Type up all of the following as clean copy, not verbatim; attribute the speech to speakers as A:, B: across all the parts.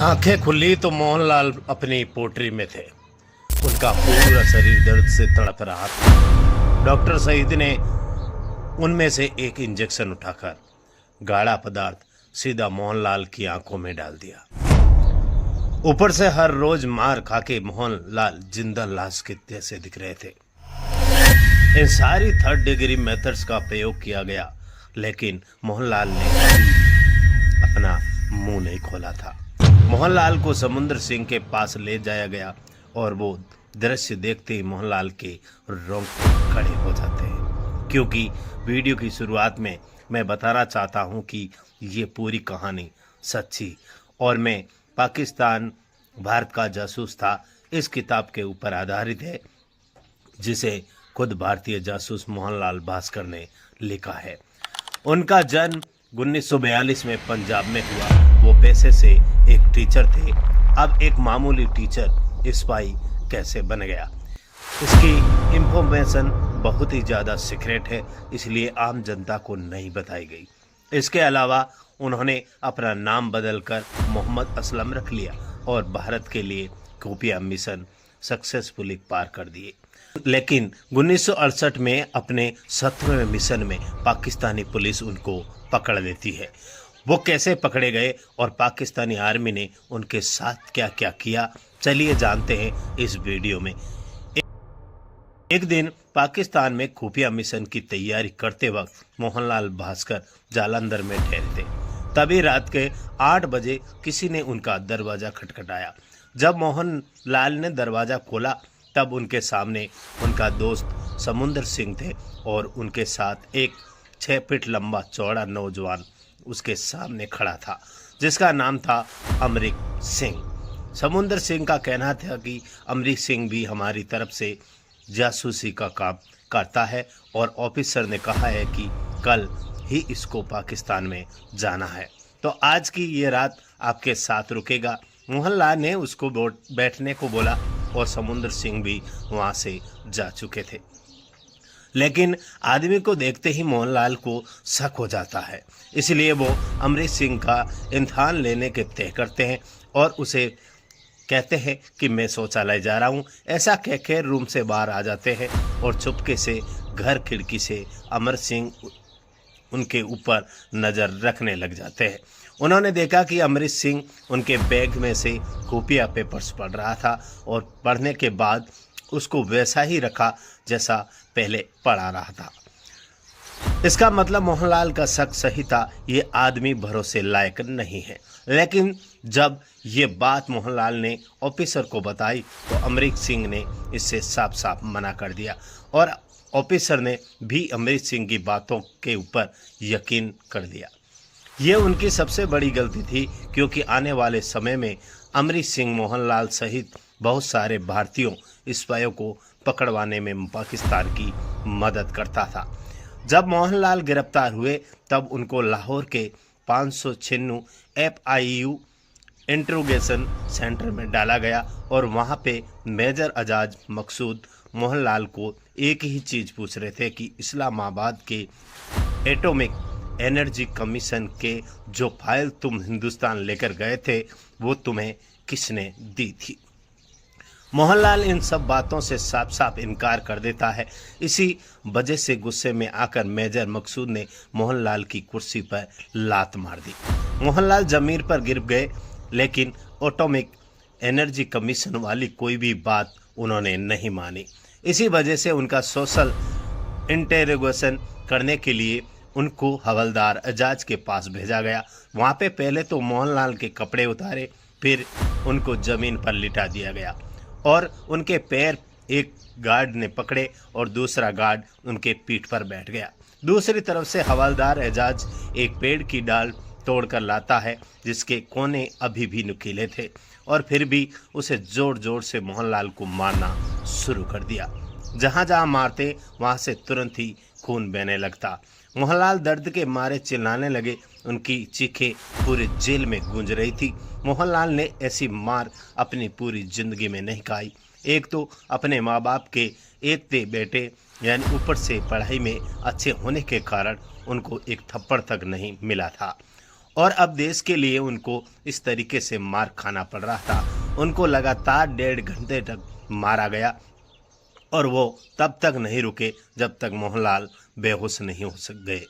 A: आंखें खुली तो मोहनलाल अपनी पोटरी में थे। उनका पूरा शरीर दर्द से तड़प रहा था। डॉक्टर सईद ने उनमें से एक इंजेक्शन उठाकर गाढ़ा पदार्थ सीधा मोहनलाल की आंखों में डाल दिया। ऊपर से हर रोज मार खाके मोहनलाल जिंदा लाश के जैसे दिख रहे थे। इन सारी थर्ड डिग्री मेथड्स का प्रयोग किया गया, लेकिन मोहनलाल ने अपना मुंह नहीं खोला था। मोहनलाल को समुंदर सिंह के पास ले जाया गया और वो दृश्य देखते ही मोहनलाल के रोंगटे खड़े हो जाते हैं, क्योंकि वीडियो की शुरुआत में मैं बताना चाहता हूं कि ये पूरी कहानी सच्ची और मैं पाकिस्तान भारत का जासूस था इस किताब के ऊपर आधारित है, जिसे खुद भारतीय जासूस मोहनलाल भास्कर ने लिखा है। उनका जन्म 1942 में पंजाब में हुआ। वो पेशे से एक टीचर थे। अब एक मामूली टीचर स्पाई कैसे बन गया, इसकी इंफॉर्मेशन बहुत ही ज़्यादा सीक्रेट है, इसलिए आम जनता को नहीं बताई गई। इसके अलावा उन्होंने अपना नाम बदलकर मोहम्मद असलम रख लिया और भारत के लिए खुफिया मिशन सक्सेसफुली पार कर दिए। लेकिन 1968 में अपने 17वें मिशन में पाकिस्तानी पुलिस उनको पकड़ लेती है। वो कैसे पकड़े गए और पाकिस्तानी आर्मी ने उनके साथ क्या क्या किया, चलिए जानते हैं इस वीडियो में। एक दिन पाकिस्तान में खुफिया मिशन की तैयारी करते वक्त मोहनलाल भास्कर जालंधर में ठहरे थे। तभी रात के 8 बजे किसी ने उनका दरवाज़ा खटखटाया। जब मोहनलाल ने दरवाज़ा खोला तब उनके सामने उनका दोस्त समुंदर सिंह थे और उनके साथ एक 6 फीट लंबा चौड़ा नौजवान उसके सामने खड़ा था, जिसका नाम था अमरीक सिंह। समुंदर सिंह का कहना था कि अमरीक सिंह भी हमारी तरफ से जासूसी का काम करता है और ऑफिसर ने कहा है कि कल ही इसको पाकिस्तान में जाना है, तो आज की ये रात आपके साथ रुकेगा। मोहनलाल ने उसको बैठने को बोला और समुंदर सिंह भी वहाँ से जा चुके थे। लेकिन आदमी को देखते ही मोहनलाल को शक हो जाता है, इसलिए वो अमरीक सिंह का इम्तिहान लेने के तय करते हैं और उसे कहते हैं कि मैं शौचालय जा रहा हूँ। ऐसा कहकर रूम से बाहर आ जाते हैं और चुपके से घर खिड़की से अमर सिंह उनके ऊपर नज़र रखने लग जाते हैं। उन्होंने देखा कि अमरीक सिंह उनके बैग में से खुफिया पेपर्स पढ़ रहा था और पढ़ने के बाद उसको वैसा ही रखा जैसा पहले पढ़ा रहा था। इसका मतलब मोहनलाल का शक सही था, ये आदमी भरोसे लायक नहीं है। लेकिन जब ये बात मोहनलाल ने ऑफिसर को बताई तो अमरीक सिंह ने इससे साफ साफ मना कर दिया और ऑफिसर ने भी अमरीक सिंह की बातों के ऊपर यकीन कर लिया। ये उनकी सबसे बड़ी गलती थी, क्योंकि आने वाले समय में अमरीक सिंह मोहनलाल सहित बहुत सारे भारतीयों स्पाइयों को पकड़वाने में पाकिस्तान की मदद करता था। जब मोहनलाल गिरफ्तार हुए तब उनको लाहौर के 596 FIU इंट्रोगेशन सेंटर में डाला गया और वहाँ पे मेजर एजाज मकसूद मोहनलाल को एक ही चीज़ पूछ रहे थे कि इस्लामाबाद के एटॉमिक एनर्जी कमीशन के जो फाइल तुम हिंदुस्तान लेकर गए थे वो तुम्हें किसने दी थी। मोहनलाल इन सब बातों से साफ साफ इनकार कर देता है। इसी वजह से गुस्से में आकर मेजर मकसूद ने मोहनलाल की कुर्सी पर लात मार दी। मोहनलाल जमीन पर गिर गए, लेकिन एटॉमिक एनर्जी कमीशन वाली कोई भी बात उन्होंने नहीं मानी। इसी वजह से उनका सोशल इंटेरोगेशन करने के लिए उनको हवलदार एजाज के पास भेजा गया। वहाँ पे पहले तो मोहनलाल के कपड़े उतारे, फिर उनको ज़मीन पर लिटा दिया गया और उनके पैर एक गार्ड ने पकड़े और दूसरा गार्ड उनके पीठ पर बैठ गया। दूसरी तरफ से हवलदार एजाज एक पेड़ की डाल तोड़कर लाता है जिसके कोने अभी भी नुकीले थे और फिर भी उसे जोर जोर से मोहनलाल को मारना शुरू कर दिया। जहाँ जहाँ मारते वहाँ से तुरंत ही खून बहने लगता। मोहनलाल दर्द के मारे चिल्लाने लगे। उनकी चीखें पूरे जेल में गूंज रही थी। मोहनलाल ने ऐसी मार अपनी पूरी जिंदगी में नहीं खाई। एक तो अपने माँ बाप के एकते बेटे यानी ऊपर से पढ़ाई में अच्छे होने के कारण उनको एक थप्पड़ तक नहीं मिला था और अब देश के लिए उनको इस तरीके से मार खाना पड़ रहा था। उनको लगातार 1.5 घंटे तक मारा गया और वो तब तक नहीं रुके जब तक मोहनलाल बेहोश नहीं हो गए।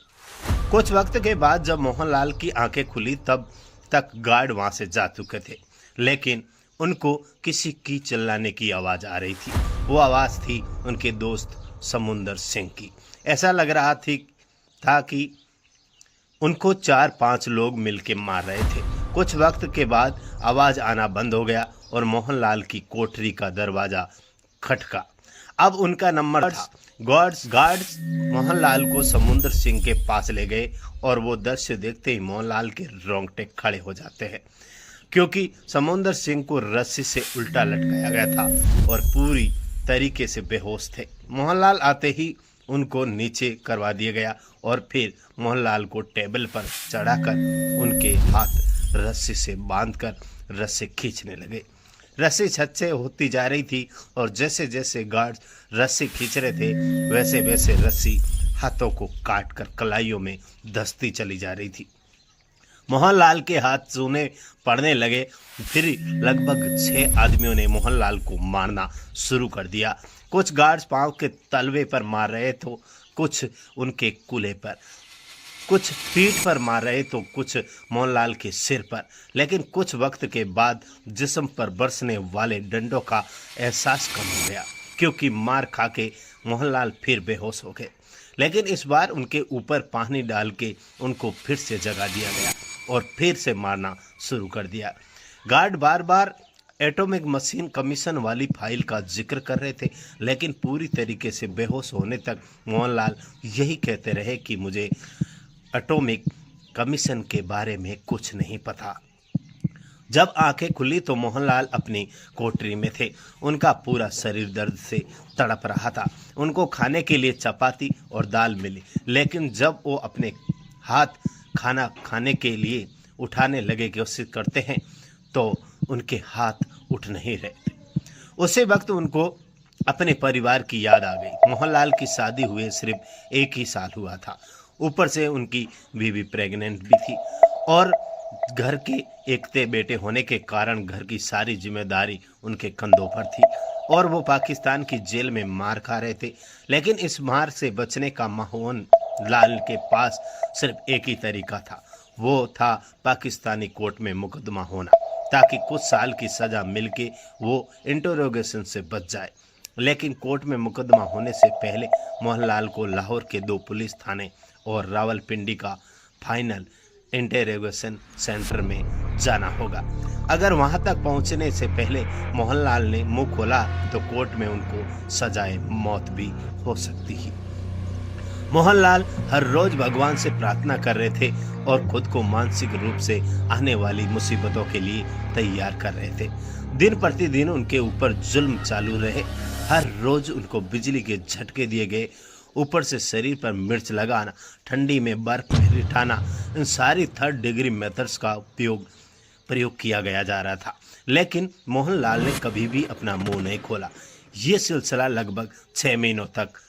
A: कुछ वक्त के बाद जब मोहनलाल की आंखें खुली तब तक गार्ड वहां से जा चुके थे, लेकिन उनको किसी की चिल्लाने की आवाज़ आ रही थी। वो आवाज़ थी उनके दोस्त समुंदर सिंह की। ऐसा लग रहा था कि उनको 4-5 लोग मिलके मार रहे थे। कुछ वक्त के बाद आवाज़ आना बंद हो गया और मोहनलाल की कोठरी का दरवाज़ा खटका। अब उनका नंबर था। गार्ड्स मोहनलाल को समुंदर सिंह के पास ले गए और वो दृश्य देखते ही मोहनलाल के रोंगटे खड़े हो जाते हैं, क्योंकि समुंदर सिंह को रस्सी से उल्टा लटकाया गया था और पूरी तरीके से बेहोश थे। मोहनलाल आते ही उनको नीचे करवा दिया गया और फिर मोहनलाल को टेबल पर चढ़ाकर उनके हाथ रस्सी से बांधकर रस्सी खींचने लगे। रस्सी छत से होती जा रही थी और जैसे जैसे गार्ड रस्सी खींच रहे थे वैसे वैसे रस्सी हाथों को काटकर कलाइयों में धंसती चली जा रही थी। मोहनलाल के हाथ सूने पड़ने लगे। फिर लगभग 6 आदमियों ने मोहनलाल को मारना शुरू कर दिया। कुछ गार्ड्स पांव के तलवे पर मार रहे तो कुछ उनके कूल्हे पर, कुछ पीठ पर मार रहे तो कुछ मोहनलाल के सिर पर। लेकिन कुछ वक्त के बाद जिस्म पर बरसने वाले डंडों का एहसास कम हो गया, क्योंकि मार खा के मोहनलाल फिर बेहोश हो गए। लेकिन इस बार उनके ऊपर पानी डाल के उनको फिर से जगा दिया गया और फिर से मारना शुरू कर दिया। गार्ड बार बार एटॉमिक मशीन कमीशन वाली फाइल का जिक्र कर रहे थे, लेकिन पूरी तरीके से बेहोश होने तक मोहनलाल यही कहते रहे कि मुझे एटॉमिक कमीशन के बारे में कुछ नहीं पता। जब आंखें खुली तो मोहनलाल अपनी कोठरी में थे। उनका पूरा शरीर दर्द से तड़प रहा था। उनको खाने के लिए चपाती और दाल मिली, लेकिन जब वो अपने हाथ खाना खाने के लिए उठाने लगे कोशिश करते हैं तो उनके हाथ उठ नहीं रहे थे। उसी वक्त उनको अपने परिवार की याद आ गई। मोहनलाल की शादी हुए सिर्फ 1 ही साल हुआ था। ऊपर से उनकी बीवी प्रेग्नेंट भी थी और घर के एकते बेटे होने के कारण घर की सारी जिम्मेदारी उनके कंधों पर थी और वो पाकिस्तान की जेल में मार खा रहे थे। लेकिन इस मार से बचने का मोहनलाल के पास सिर्फ एक ही तरीका था, वो था पाकिस्तानी कोर्ट में मुकदमा होना, ताकि कुछ साल की सज़ा मिलके वो इंटरोगेशन से बच जाए। लेकिन कोर्ट में मुकदमा होने से पहले मोहनलाल को लाहौर के 2 पुलिस थाने और रावलपिंडी का फाइनल इंटरोगेशन सेंटर में जाना होगा। अगर वहां तक पहुंचने से पहले मोहनलाल ने मुंह खोला तो कोर्ट में उनको सजाए मौत भी हो सकती है। मोहनलाल हर रोज भगवान से प्रार्थना कर रहे थे और खुद को मानसिक रूप से आने वाली मुसीबतों के लिए तैयार कर रहे थे। दिन प्रतिदिन उनके ऊपर जुल्म चालू रहे। हर रोज उनको बिजली के झटके दिए गए, ऊपर से शरीर पर मिर्च लगाना, ठंडी में बर्फ लिटाना, इन सारी 3rd डिग्री मेथड्स का प्रयोग किया गया जा रहा था। लेकिन मोहनलाल ने कभी भी अपना मुंह नहीं खोला। ये सिलसिला लगभग 6 महीनों तक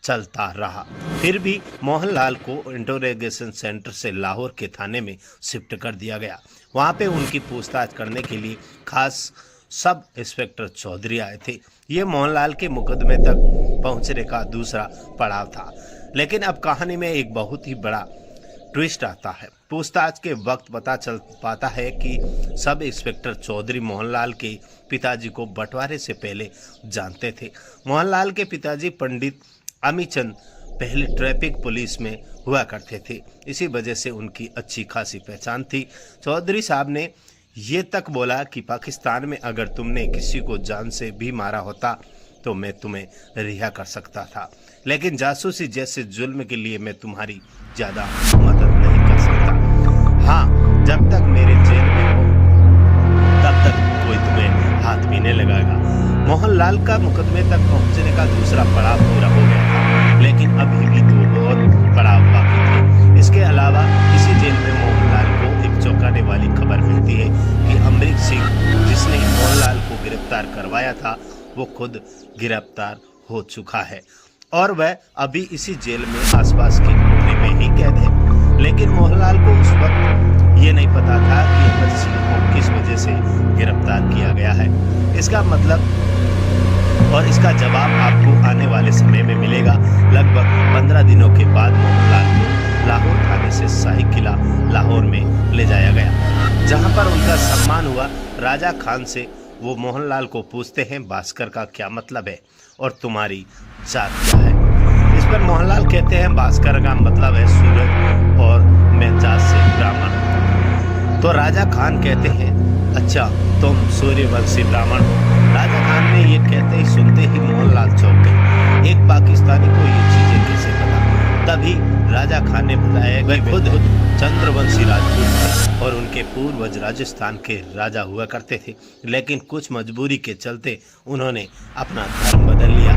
A: चलता रहा। फिर भी मोहनलाल को इंटरोगेशन सेंटर से लाहौर के थाने में शिफ्ट कर दिया गया। वहाँ पे उनकी पूछताछ करने के लिए खास सब इंस्पेक्टर चौधरी आए थे। ये मोहनलाल के मुकदमे तक पहुंचने का दूसरा पड़ाव था। लेकिन अब कहानी में एक बहुत ही बड़ा ट्विस्ट आता है। पूछताछ के वक्त पता चल पाता है कि सब इंस्पेक्टर चौधरी मोहनलाल के पिताजी को बंटवारे से पहले जानते थे। मोहनलाल के पिताजी पंडित अमीचंद पहले ट्रैफिक पुलिस में हुआ करते थे, इसी वजह से उनकी अच्छी खासी पहचान थी। चौधरी साहब ने ये तक बोला कि पाकिस्तान में अगर तुमने किसी को जान से भी मारा होता तो मैं तुम्हें रिहा कर सकता था, लेकिन जासूसी जैसे जुल्म के लिए मैं तुम्हारी ज़्यादा मदद नहीं कर सकता। हाँ, जब तक मेरे जेल में हो तब तक कोई तुम्हें हाथ भी नहीं लगाएगा। मोहनलाल का मुकदमे तक पहुंचने का दूसरा पड़ाव पूरा हो गया था, लेकिन अभी भी 2 बहुत पड़ाव बाकी थे। इसके अलावा इसी जेल में मोहनलाल को एक चौंकाने वाली खबर मिलती है कि अमरीक सिंह, जिसने मोहनलाल को गिरफ्तार करवाया था, वो खुद गिरफ्तार हो चुका है और वह अभी इसी जेल में आसपास की कोठरी में ही कैद है। लेकिन मोहनलाल को उस वक्त ये नहीं पता था कि अमर सिंह को किस वजह से गिरफ्तार किया गया है। इसका मतलब और इसका जवाब आपको आने वाले समय में मिलेगा। लगभग 15 दिनों के बाद मोहनलाल को लाहौर थाने से शाही किला लाहौर में ले जाया गया, जहां पर उनका सम्मान हुआ। राजा खान से वो मोहनलाल को पूछते हैं, भास्कर का क्या मतलब है और तुम्हारी जात क्या है? इस पर मोहनलाल कहते हैं, भास्कर का मतलब है सूरज और मैं जात से ब्राह्मण। तो राजा खान कहते हैं, अच्छा तुम सूर्यवंशी ब्राह्मण हो? राजा खान ने ये कहते ही सुनते ही मोहनलाल चौंक गए। एक पाकिस्तानी को ये चीजें कैसे पता? तभी राजा खान ने बताया कि खुद चंद्रवंशी राजपूत थे और उनके पूर्वज राजस्थान के राजा हुआ करते थे, लेकिन कुछ मजबूरी के चलते उन्होंने अपना धर्म बदल लिया।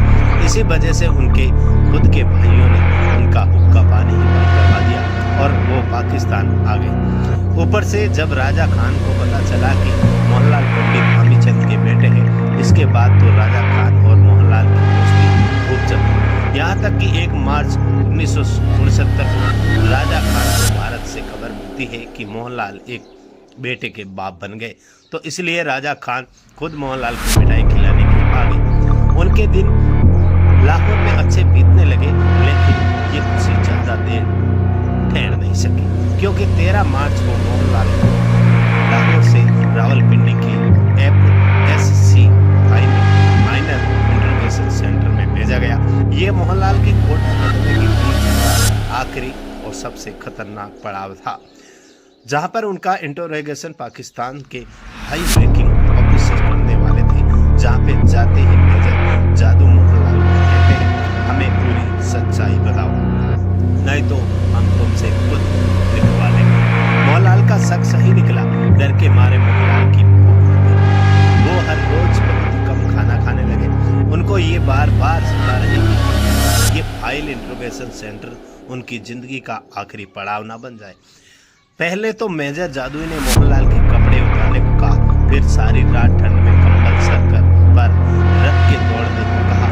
A: इसी वजह से उनके खुद के भाइयों ने उनका हुक्का पानी ही बंद करवा दिया और वो पाकिस्तान आ गए। ऊपर से जब राजा खान को पता चला कि मोहनलाल पंडित भामीचंद के बेटे हैं, इसके बाद तो राजा खान और मोहनलाल की दोस्ती खूब चली। यहाँ तक कि 1 मार्च 1969 को राजा खान को भारत से खबर मिलती है कि मोहनलाल एक बेटे के बाप बन गए। तो इसलिए राजा खान खुद मोहनलाल को मिठाई खिलाने के आ गए। उनके दिन लाहौर में अच्छे बीतने लगे, लेकिन ये खुशी ज़्यादा देर ठहर नहीं सकी, क्योंकि 13 मार्च को मोहनलाल को लाहौर से रावलपिंडी के FSC फाइनल इंटरोगेशन सेंटर में भेजा गया। ये मोहनलाल की कोर्ट मुकदमे की बीच आखिरी और सबसे खतरनाक पड़ाव था, जहां पर उनका इंटरोगेशन पाकिस्तान के हाई ब्रेकिंग ऑफिसर करने वाले थे। जहां पे जाते ही मेजर जादू मोहनलाल को कहते हैं, हमें पूरी सच्चाई बताओ, नहीं तो हम तुमसे खुद लिखवा लेंगे। मोहनलाल का शक सही निकला। डर के मारे मोहनलाल की भूख मर गई। वो हर रोज बहुत कम खाना खाने लगे। उनको ये बार बार सता रही कि ये फाइल इंटरोगेशन सेंटर उनकी जिंदगी का आखिरी पड़ाव ना बन जाए। पहले तो मेजर जादुई ने मोहनलाल के कपड़े उतारने को कहा, फिर सारी रात ठंड में कंबल सर पर रख के दौड़ने को कहा।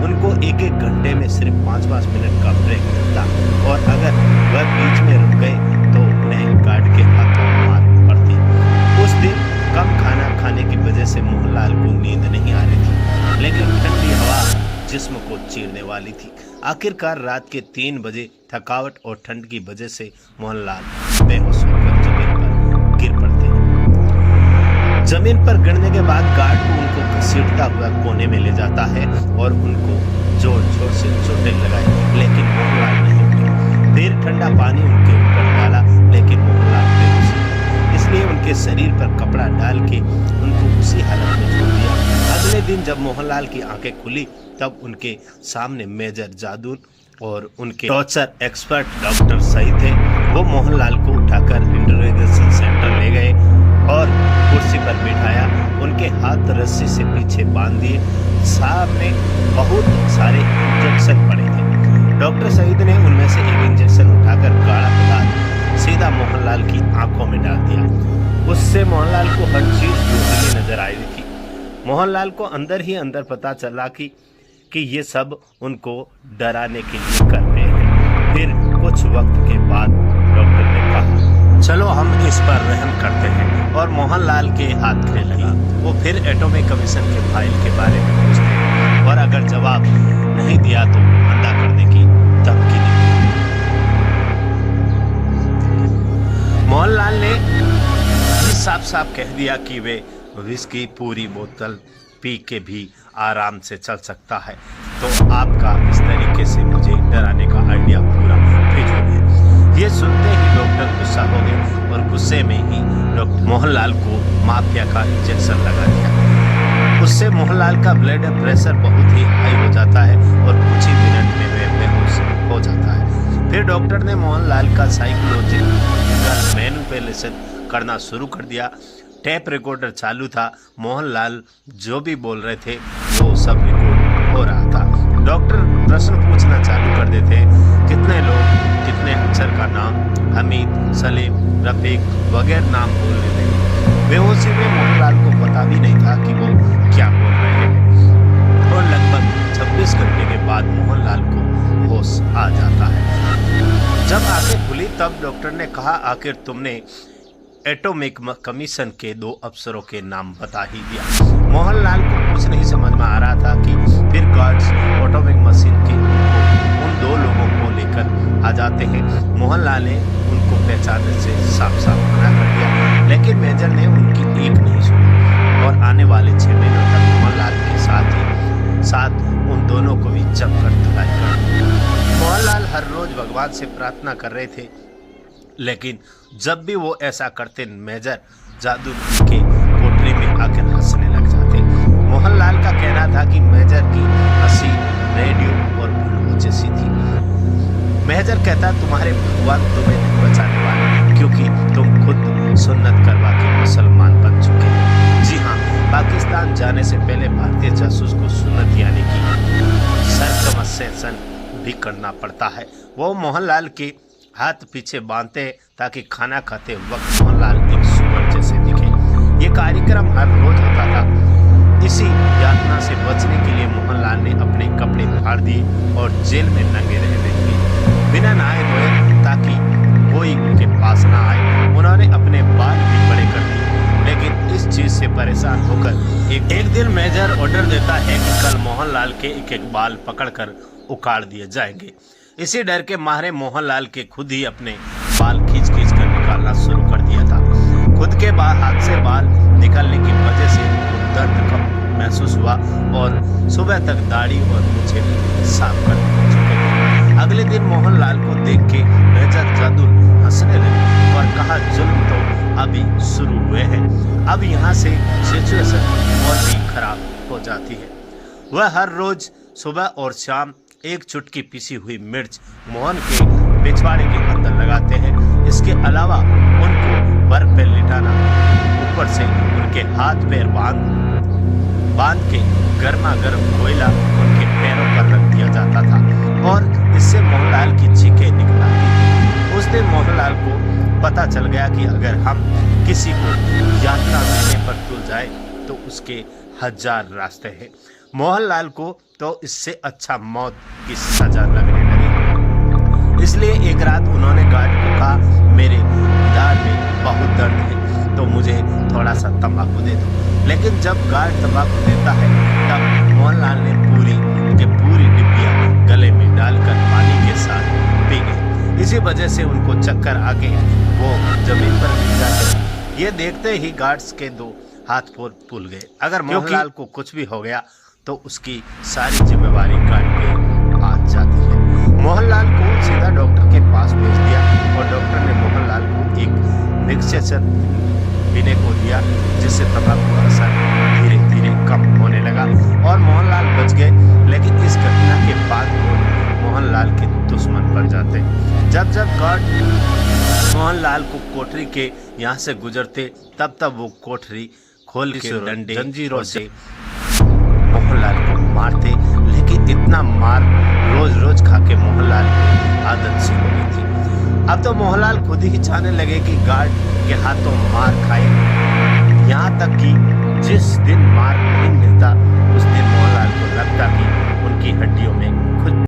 A: उनको 1-1 घंटे में सिर्फ 5-5 मिनट का ब्रेक मिलता और अगर वह बीच में रुक गए तो उन्हें गार्ड के हाथों मार पड़ती। उस दिन कम खाना खाने की वजह से मोहनलाल को नींद नहीं आ रही थी, लेकिन ठंडी हवा जिस्म को चीरने वाली थी। आखिरकार रात के 3 बजे थकावट और ठंड की वजह से मोहनलाल बेहोश होकर जमीन पर गिर पड़ते हैं। जमीन पर गिरने के बाद गार्ड को उनको घसीटता हुआ कोने में ले जाता है और उनको जोर जोर से चोटें लगाई, लेकिन मोहनलाल नहीं उठे। फिर ठंडा पानी उनके ऊपर डाला, लेकिन मोहनलाल बेहोश हुए। इसलिए उनके शरीर पर कपड़ा डाल के उनको उसी हालत में छोड़ दिया। अगले दिन जब मोहनलाल की आंखें खुली, तब उनके सामने मेजर जादू और उनके टॉर्चर एक्सपर्ट डॉक्टर सही थे। वो मोहनलाल को उठाकर इंटरोगेशन सेंटर ले गए और कुर्सी पर बिठाया। उनके हाथ रस्सी से पीछे बांध दिए। सामने बहुत सारे इंजेक्शन पड़े थे। डॉक्टर सईद ने उनमें से एक इंजेक्शन उठाकर गाढ़ा पदार्थ सीधा मोहनलाल की आंखों में डाल दिया। उससे मोहनलाल को हर चीज धुंधली नजर आई थी। मोहनलाल को अंदर ही अंदर पता चला कि ये सब उनको डराने के लिए कर रहे हैं। फिर कुछ वक्त के बाद डॉक्टर ने कहा, चलो हम इस पर रहम करते हैं, और मोहनलाल के हाथ खिलने लगा। वो फिर एटॉमिक कमीशन के फाइल के बारे में पूछते हैं और अगर जवाब नहीं दिया तो अंधा करने की धमकी दी। मोहनलाल ने साफ साफ कह दिया कि वे विस्की पूरी बोतल पी के भी आराम से चल सकता है। तो आपका इस तरीके से मुझे डराने का आइडिया पूरा फिजूल है। ये सुनते ही डॉक्टर गुस्सा हो गए और गुस्से में ही डॉक्टर मोहनलाल को माफिया का इंजेक्शन लगा दिया। उससे मोहनलाल का ब्लड प्रेशर बहुत ही हाई हो जाता है और कुछ ही मिनट में वे बेहोश हो जाता है। फिर डॉक्टर ने मोहनलाल का साइकोलॉजिकल मैनिपुलेशन करना शुरू कर दिया। टेप रिकॉर्डर चालू था। मोहनलाल जो भी बोल रहे थे वो सब रिकॉर्ड हो रहा था। डॉक्टर प्रश्न पूछना चालू कर देते, कितने लोग, कितने अक्षर का नाम, हमीद, सलीम, रफीक वगैरह नाम बोलने लगे। बेहोशी में मोहनलाल को पता भी नहीं था कि वो क्या बोल रहे हैं। और लगभग 26 घंटे के बाद मोहनलाल को होश आ जाता है। जब आंखें खुली तब डॉक्टर ने कहा, आखिर तुमने एटॉमिक कमीशन के 2 अफसरों के नाम बता ही दिया। मोहनलाल को कुछ नहीं समझ में आ रहा था कि फिर गार्ड्स एटॉमिक मशीन के उन 2 लोगों को लेकर आ जाते हैं। मोहनलाल ने उनको पहचानने से साफ साफ मना कर दिया, लेकिन मेजर ने उनकी एक नहीं सुनी और आने वाले 6 महीनों तक मोहनलाल के साथ उन दोनों को भी जमकर धुलाई कर। मोहनलाल हर रोज भगवान से प्रार्थना कर रहे थे, लेकिन जब भी वो ऐसा करते मेजर जादू के कोठरी में आकर हंसने लग जाते। मोहनलाल का कहना था कि मेजर की हंसी रेडियो और बुलबुल जैसी थी। मेजर कहता तुम्हारे भगवान तुम्हें नहीं बचाने वाले, क्योंकि तुम खुद सुन्नत करवा के मुसलमान बन चुके हो। जी हाँ, पाकिस्तान जाने से पहले भारतीय जासूस को सुन्नत यानी कि सर्कमसेशन भी करना पड़ता है। वो मोहनलाल के हाथ पीछे बांधते ताकि खाना खाते वक्त मोहनलाल एक सुअर जैसे दिखे। ये कार्यक्रम हर रोज होता था। इसी यातना से बचने के लिए मोहनलाल ने अपने कपड़े फाड़ दिए और जेल में नंगे रहने लगे, बिना नहाए धोए, ताकि कोई उनके पास ना आए। उन्होंने अपने बाल भी बड़े कर दिए, लेकिन इस चीज से परेशान होकर एक दिन मेजर ऑर्डर देता है कि कल मोहनलाल के एक बाल पकड़कर उखाड़ दिए जाएंगे। इसी डर के मारे मोहनलाल के खुद ही अपने बाल खींच कर निकालना शुरू कर दिया था। खुद के हाथ से बाल निकालने की वजह से उनको दर्द कम महसूस हुआ और सुबह तक दाढ़ी और मूंछें भी साफ कर चुके थे। अगले दिन मोहनलाल को देख के मेजर जादुल हंसने लगे और कहा, जुल्म तो अभी शुरू हुए हैं, अब यहाँ से सिचुएशन और भी खराब हो जाती है। वह हर रोज सुबह और शाम एक चुटकी पिसी हुई मिर्च मोहन के पिछवाड़े के अंदर लगाते हैं। इसके अलावा उनको बर्फ पे लिटाना, ऊपर से उनके हाथ पैर बांध के गर्मा गर्म कोयला उनके पैरों पर रख दिया जाता था और इससे मोहनलाल की चीखें निकल आती थी। उस दिन मोहनलाल को पता चल गया कि अगर हम किसी को यात्रा देने पर तुल जाए तो उसके 1000 रास्ते हैं। मोहनलाल को तो इससे अच्छा मौत की सजा लगने लगी। इसलिए एक रात उन्होंने गार्ड को कहा, मेरे दाढ़ में बहुत दर्द है तो मुझे थोड़ा सा तंबाकू दे दो। लेकिन जब गार्ड तंबाकू देता है तब मोहनलाल ने पूरी डिब्बियां गले में डालकर पानी के साथ पी गए। इसी वजह से उनको चक्कर आके वो जमीन पर गिर जाते। ये देखते ही गार्ड्स के 2 हाथ फूल गए। अगर मोहनलाल को कुछ भी हो गया तो उसकी सारी जिम्मेवारी गार्ड पे आ जाती है। मोहनलाल को सीधा डॉक्टर के पास भेज दिया और डॉक्टर ने मोहनलाल को एक मिक्सचर पीने को दिया, जिससे तंबाकू का असर धीरे धीरे कम होने लगा और मोहनलाल बच गए। लेकिन इस घटना के बाद वो मोहनलाल के दुश्मन बन जाते। जब गार्ड मोहनलाल को कोठरी के यहाँ से गुजरते तब वो कोठरी खोल के डंडे जंजीरों से मोहनलाल को मारते। लेकिन इतना मार रोज खा के मोहनलाल की आदत सी हो गई थी। अब तो मोहनलाल खुद ही चाहने लगे कि गार्ड के हाथों मार खाए। यहाँ तक कि जिस दिन मार नहीं मिलता उस दिन मोहनलाल को लगता कि उनकी हड्डियों में